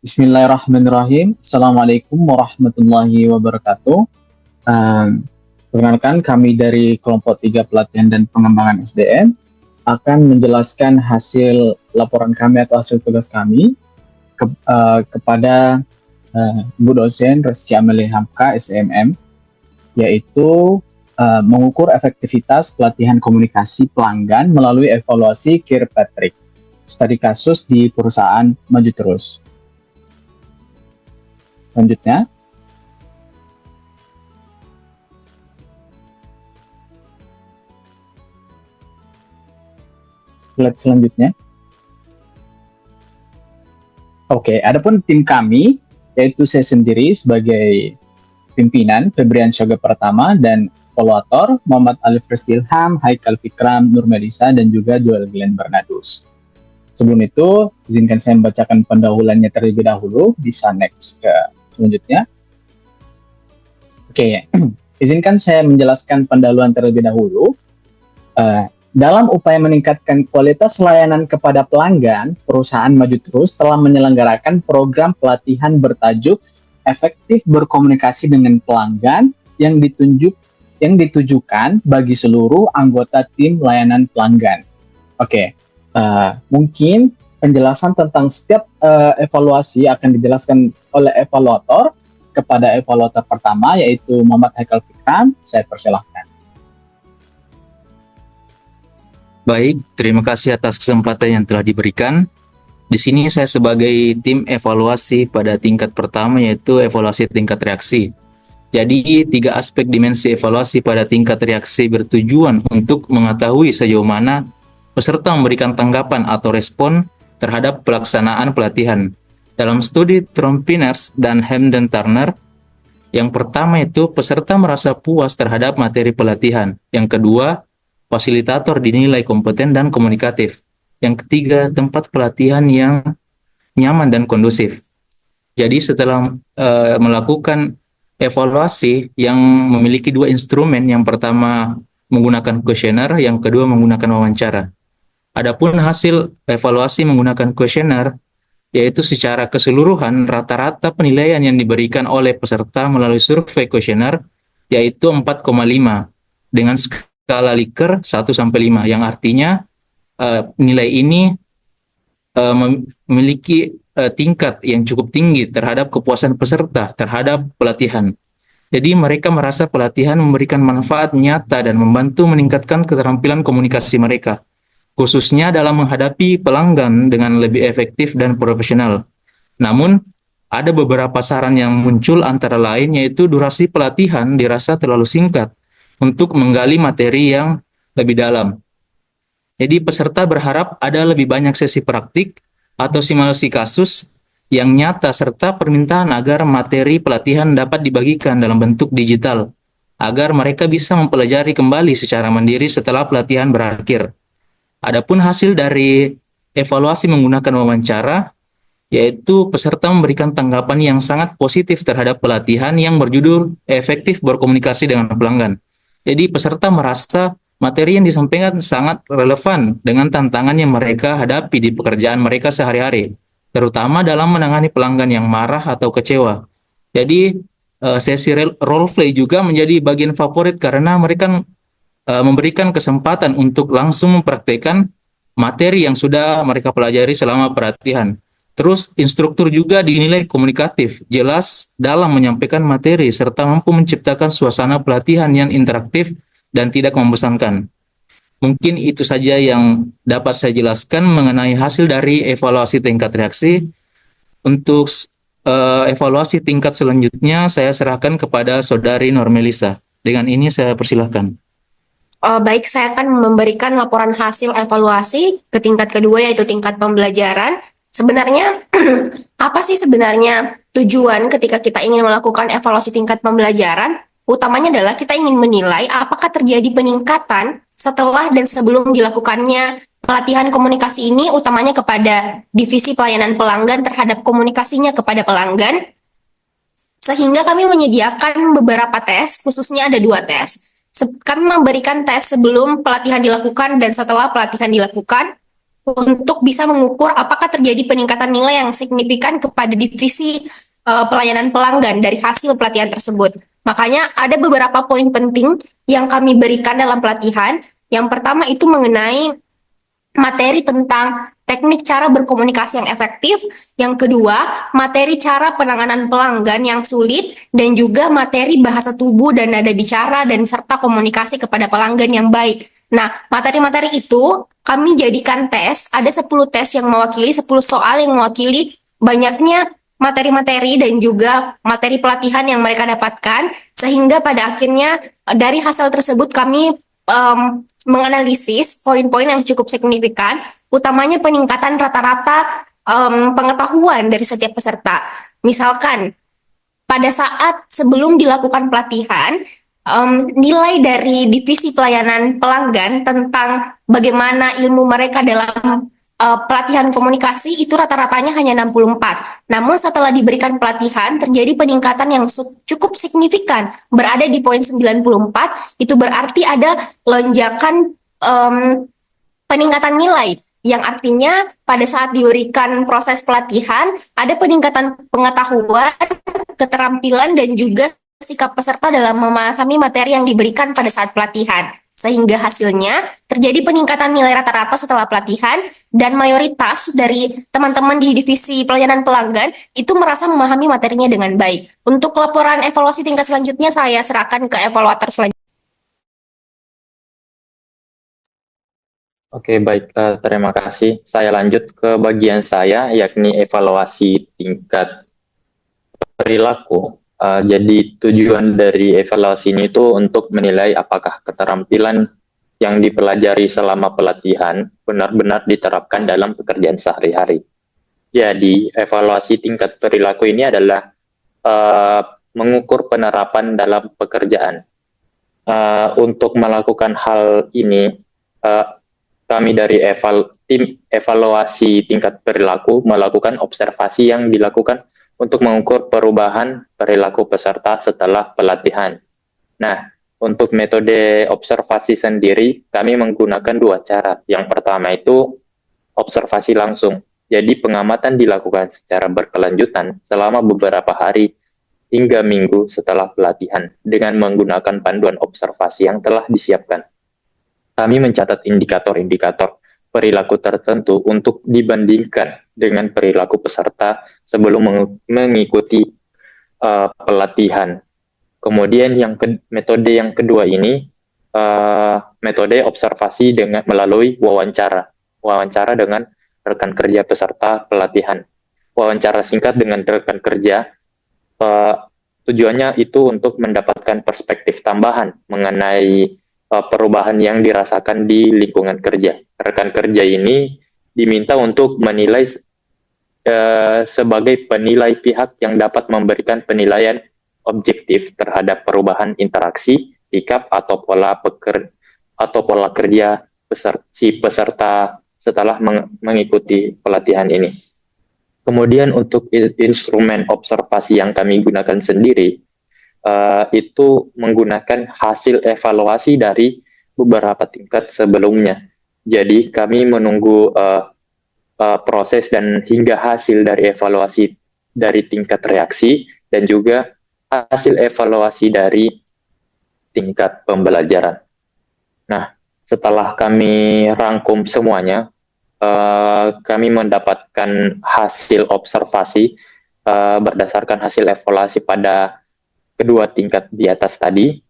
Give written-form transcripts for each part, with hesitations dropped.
Bismillahirrahmanirrahim. Assalamualaikum warahmatullahi wabarakatuh. Perkenalkan, kami dari kelompok 3 pelatihan dan pengembangan SDM akan menjelaskan hasil laporan kami atau hasil tugas kami kepada Bu dosen Reski Amelie Hamka, SMM, yaitu mengukur efektivitas pelatihan komunikasi pelanggan melalui evaluasi Kirkpatrick, studi kasus di perusahaan Maju Terus. Selanjutnya, slide selanjutnya. Oke, adapun tim kami, yaitu saya sendiri sebagai pimpinan, Febrian Syoga Pertama, dan evaluator Muhammad Alif Rizky Ilham, Haikal Fikram, Nur Melisa, dan juga Joel Glenn Bernadus. Sebelum itu, izinkan saya membacakan pendahuluannya terlebih dahulu. Bisa next ke selanjutnya. Oke, izinkan saya menjelaskan pendahuluan terlebih dahulu. Dalam upaya meningkatkan kualitas layanan kepada pelanggan, perusahaan Maju Terus telah menyelenggarakan program pelatihan bertajuk Efektif Berkomunikasi dengan Pelanggan yang ditujukan bagi seluruh anggota tim layanan pelanggan. Oke, mungkin penjelasan tentang setiap evaluasi akan dijelaskan oleh evaluator kepada evaluator pertama, yaitu Muhammad Haikal Fikram. Saya persilahkan. Baik, terima kasih atas kesempatan yang telah diberikan. Di sini saya sebagai tim evaluasi pada tingkat pertama, yaitu evaluasi tingkat reaksi. Jadi, 3 aspek dimensi evaluasi pada tingkat reaksi bertujuan untuk mengetahui sejauh mana peserta memberikan tanggapan atau respon terhadap pelaksanaan pelatihan. Dalam studi Trompiners dan Hamden Turner, yang pertama itu peserta merasa puas terhadap materi pelatihan. Yang kedua, fasilitator dinilai kompeten dan komunikatif. Yang ketiga, tempat pelatihan yang nyaman dan kondusif. Jadi setelah melakukan evaluasi yang memiliki 2 instrumen, yang pertama menggunakan kuesioner, yang kedua menggunakan wawancara. Adapun hasil evaluasi menggunakan kuesioner, yaitu secara keseluruhan rata-rata penilaian yang diberikan oleh peserta melalui survei kuesioner yaitu 4,5 dengan skala Likert 1-5, yang artinya nilai ini memiliki tingkat yang cukup tinggi terhadap kepuasan peserta terhadap pelatihan. Jadi mereka merasa pelatihan memberikan manfaat nyata dan membantu meningkatkan keterampilan komunikasi mereka, khususnya dalam menghadapi pelanggan dengan lebih efektif dan profesional. Namun, ada beberapa saran yang muncul, antara lain yaitu durasi pelatihan dirasa terlalu singkat untuk menggali materi yang lebih dalam. Jadi peserta berharap ada lebih banyak sesi praktik atau simulasi kasus yang nyata serta permintaan agar materi pelatihan dapat dibagikan dalam bentuk digital agar mereka bisa mempelajari kembali secara mandiri setelah pelatihan berakhir. Adapun hasil dari evaluasi menggunakan wawancara, yaitu peserta memberikan tanggapan yang sangat positif terhadap pelatihan yang berjudul Efektif Berkomunikasi dengan Pelanggan. Jadi peserta merasa materi yang disampaikan sangat relevan dengan tantangan yang mereka hadapi di pekerjaan mereka sehari-hari, terutama dalam menangani pelanggan yang marah atau kecewa. Jadi sesi role play juga menjadi bagian favorit karena mereka memberikan kesempatan untuk langsung mempraktikkan materi yang sudah mereka pelajari selama pelatihan. Terus instruktur juga dinilai komunikatif, jelas dalam menyampaikan materi, serta mampu menciptakan suasana pelatihan yang interaktif dan tidak membosankan. Mungkin itu saja yang dapat saya jelaskan mengenai hasil dari evaluasi tingkat reaksi. Untuk evaluasi tingkat selanjutnya, saya serahkan kepada Saudari Nur Melisa. Dengan ini saya persilahkan. Baik, saya akan memberikan laporan hasil evaluasi ke tingkat kedua, yaitu tingkat pembelajaran. Sebenarnya, apa sih sebenarnya tujuan ketika kita ingin melakukan evaluasi tingkat pembelajaran? Utamanya adalah kita ingin menilai apakah terjadi peningkatan setelah dan sebelum dilakukannya pelatihan komunikasi ini, utamanya kepada divisi pelayanan pelanggan terhadap komunikasinya kepada pelanggan. Sehingga kami menyediakan beberapa tes, khususnya ada 2 tes. Kami memberikan tes sebelum pelatihan dilakukan dan setelah pelatihan dilakukan. untuk bisa mengukur apakah terjadi peningkatan nilai yang signifikan kepada divisi pelayanan pelanggan dari hasil pelatihan tersebut. Makanya ada beberapa poin penting yang kami berikan dalam pelatihan. Yang pertama itu mengenai materi tentang teknik cara berkomunikasi yang efektif. Yang kedua, materi cara penanganan pelanggan yang sulit, dan juga materi bahasa tubuh dan nada bicara dan serta komunikasi kepada pelanggan yang baik. Nah, materi-materi itu kami jadikan tes, ada 10 tes yang mewakili, 10 soal yang mewakili banyaknya materi-materi dan juga materi pelatihan yang mereka dapatkan, sehingga pada akhirnya dari hasil tersebut kami menganalisis poin-poin yang cukup signifikan, utamanya peningkatan rata-rata pengetahuan dari setiap peserta. Misalkan, pada saat sebelum dilakukan pelatihan, nilai dari divisi pelayanan pelanggan tentang bagaimana ilmu mereka dalam pelatihan komunikasi itu rata-ratanya hanya 64. Namun setelah diberikan pelatihan, terjadi peningkatan yang cukup signifikan, berada di poin 94, itu berarti ada lonjakan peningkatan nilai, yang artinya pada saat diberikan proses pelatihan, ada peningkatan pengetahuan, keterampilan, dan juga sikap peserta dalam memahami materi yang diberikan pada saat pelatihan. Sehingga hasilnya terjadi peningkatan nilai rata-rata setelah pelatihan, dan mayoritas dari teman-teman di divisi pelayanan pelanggan itu merasa memahami materinya dengan baik. Untuk laporan evaluasi tingkat selanjutnya saya serahkan ke evaluator selanjutnya. Oke, baik. Terima kasih. Saya lanjut ke bagian saya, yakni evaluasi tingkat perilaku. Jadi tujuan dari evaluasi ini itu untuk menilai apakah keterampilan yang dipelajari selama pelatihan benar-benar diterapkan dalam pekerjaan sehari-hari. Jadi evaluasi tingkat perilaku ini adalah mengukur penerapan dalam pekerjaan. Untuk melakukan hal ini, kami dari tim evaluasi tingkat perilaku melakukan observasi yang dilakukan untuk mengukur perubahan perilaku peserta setelah pelatihan. Nah, untuk metode observasi sendiri, kami menggunakan 2 cara. Yang pertama itu observasi langsung. Jadi pengamatan dilakukan secara berkelanjutan selama beberapa hari hingga minggu setelah pelatihan dengan menggunakan panduan observasi yang telah disiapkan. Kami mencatat indikator-indikator perilaku tertentu untuk dibandingkan dengan perilaku peserta sebelum mengikuti pelatihan. Kemudian metode yang kedua ini, metode observasi melalui wawancara dengan rekan kerja peserta pelatihan. Wawancara singkat dengan rekan kerja, tujuannya itu untuk mendapatkan perspektif tambahan mengenai perubahan yang dirasakan di lingkungan kerja. Rekan kerja ini diminta untuk menilai sebagai penilai pihak yang dapat memberikan penilaian objektif terhadap perubahan interaksi, sikap atau pola kerja si peserta setelah mengikuti pelatihan ini. Kemudian untuk instrumen observasi yang kami gunakan sendiri, itu menggunakan hasil evaluasi dari beberapa tingkat sebelumnya. Jadi kami menunggu proses dan hingga hasil dari evaluasi dari tingkat reaksi dan juga hasil evaluasi dari tingkat pembelajaran. Nah, setelah kami rangkum semuanya, kami mendapatkan hasil observasi berdasarkan hasil evaluasi pada kedua tingkat di atas tadi,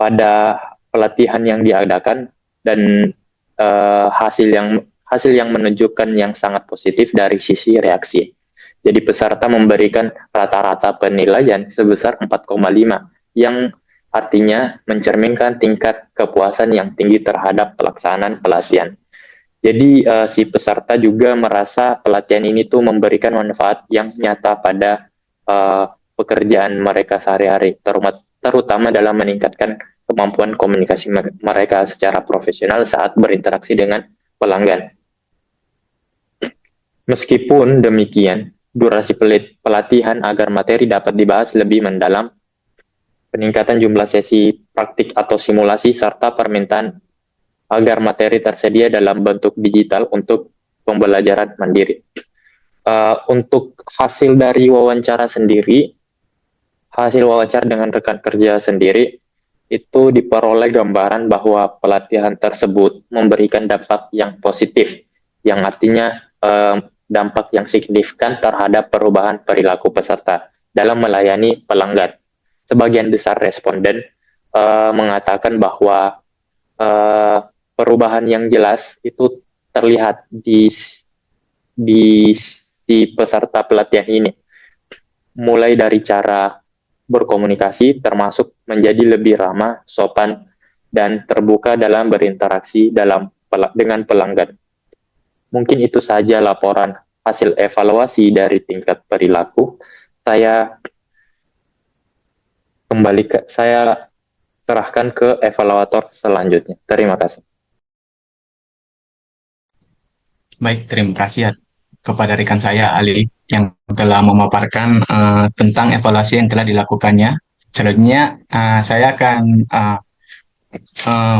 pada pelatihan yang diadakan, dan hasil yang menunjukkan yang sangat positif dari sisi reaksi. Jadi peserta memberikan rata-rata penilaian sebesar 4,5, yang artinya mencerminkan tingkat kepuasan yang tinggi terhadap pelaksanaan pelatihan. Jadi si peserta juga merasa pelatihan ini tuh memberikan manfaat yang nyata pada pekerjaan mereka sehari-hari, terutama dalam meningkatkan kemampuan komunikasi mereka secara profesional saat berinteraksi dengan pelanggan. Meskipun demikian, durasi pelatihan agar materi dapat dibahas lebih mendalam, peningkatan jumlah sesi praktik atau simulasi, serta permintaan agar materi tersedia dalam bentuk digital untuk pembelajaran mandiri. Untuk hasil dari wawancara sendiri, hasil wawancara dengan rekan kerja sendiri, itu diperoleh gambaran bahwa pelatihan tersebut memberikan dampak yang positif, yang artinya dampak yang signifikan terhadap perubahan perilaku peserta dalam melayani pelanggan. Sebagian besar responden mengatakan bahwa perubahan yang jelas itu terlihat di peserta pelatihan ini, mulai dari cara berkomunikasi termasuk menjadi lebih ramah, sopan, dan terbuka dalam berinteraksi dengan pelanggan. Mungkin itu saja laporan hasil evaluasi dari tingkat perilaku. Saya serahkan ke evaluator selanjutnya. Terima kasih. Baik, terima kasih kepada rekan saya Ali yang telah memaparkan tentang evaluasi yang telah dilakukannya. Selanjutnya saya akan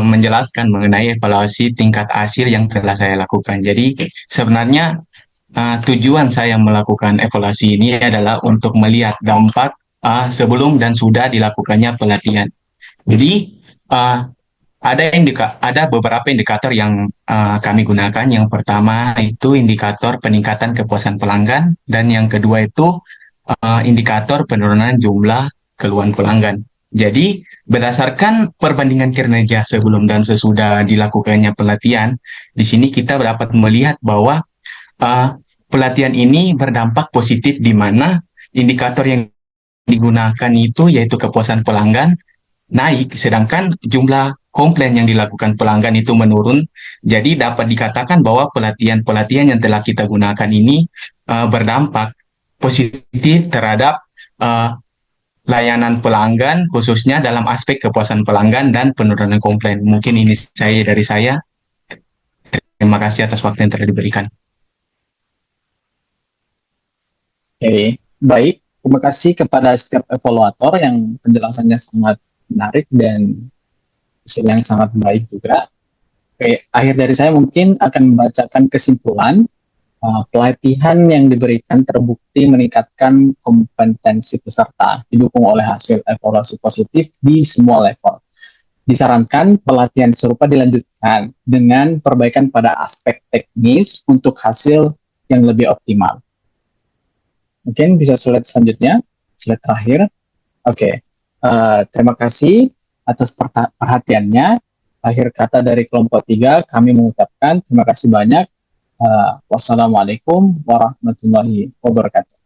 menjelaskan mengenai evaluasi tingkat akhir yang telah saya lakukan. Jadi sebenarnya tujuan saya melakukan evaluasi ini adalah untuk melihat dampak sebelum dan sudah dilakukannya pelatihan. Jadi ada beberapa indikator yang kami gunakan. Yang pertama itu indikator peningkatan kepuasan pelanggan, dan yang kedua itu indikator penurunan jumlah keluhan pelanggan. Jadi berdasarkan perbandingan kinerja sebelum dan sesudah dilakukannya pelatihan, di sini kita dapat melihat bahwa pelatihan ini berdampak positif, di mana indikator yang digunakan itu yaitu kepuasan pelanggan naik, sedangkan jumlah komplain yang dilakukan pelanggan itu menurun. Jadi dapat dikatakan bahwa pelatihan-pelatihan yang telah kita gunakan ini berdampak positif terhadap layanan pelanggan, khususnya dalam aspek kepuasan pelanggan dan penurunan komplain. Mungkin ini dari saya. Terima kasih atas waktu yang telah diberikan. Oke, baik. Terima kasih kepada setiap evaluator yang penjelasannya sangat menarik dan hasil yang sangat baik juga. Oke, akhir dari saya mungkin akan membacakan kesimpulan. Pelatihan yang diberikan terbukti meningkatkan kompetensi peserta, didukung oleh hasil evaluasi positif di semua level. Disarankan pelatihan serupa dilanjutkan dengan perbaikan pada aspek teknis untuk hasil yang lebih optimal. Mungkin bisa slide selanjutnya, slide terakhir. Oke, terima kasih atas perhatiannya. Akhir kata dari kelompok 3, kami mengucapkan terima kasih banyak. Wassalamualaikum warahmatullahi wabarakatuh.